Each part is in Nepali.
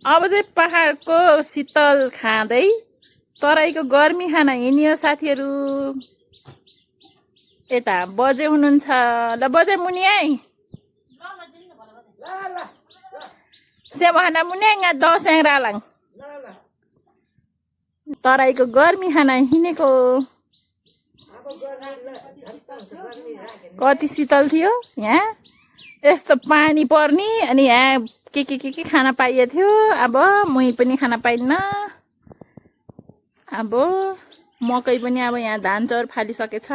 अब चाहिँ पहाडको शीतल खाँदै तराईको गर्मी खान हिँड्यो साथीहरू। यता बजे हुनुहुन्छ। ल बजे मुनि आइ सेवाना मुनि यहाँ दसैँ रालाङ तराईको गर्मी खान हिँडेको। कति शीतल थियो यहाँ। यस्तो पानी पर्ने अनि यहाँ के खान पाइएको थियो। अब मुही पनि खान पाइन्न। अब मकै पनि अब यहाँ धान चाउर फालिसकेछ।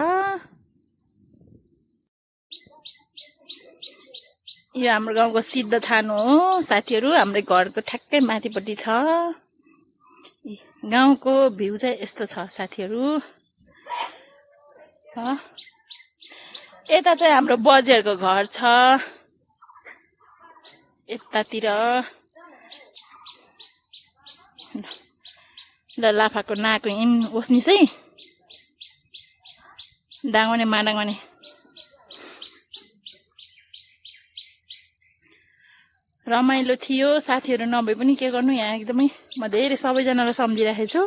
यो हाम्रो गाउँको सिद्ध थान हो साथीहरू। हाम्रो घरको ठ्याक्कै माथिपट्टि छ। गाउँको भ्यू चाहिँ यस्तो छ साथीहरू। यता चाहिँ हाम्रो बजेहरूको घर छ। यतातिर ल लाफाको नाको हिम ओस्नी चाहिँ डाङ्गने माडाङ्गने। रमाइलो थियो साथीहरू। नभए पनि के गर्नु यहाँ एकदमै म धेरै सबैजनालाई सम्झिराखेको छु।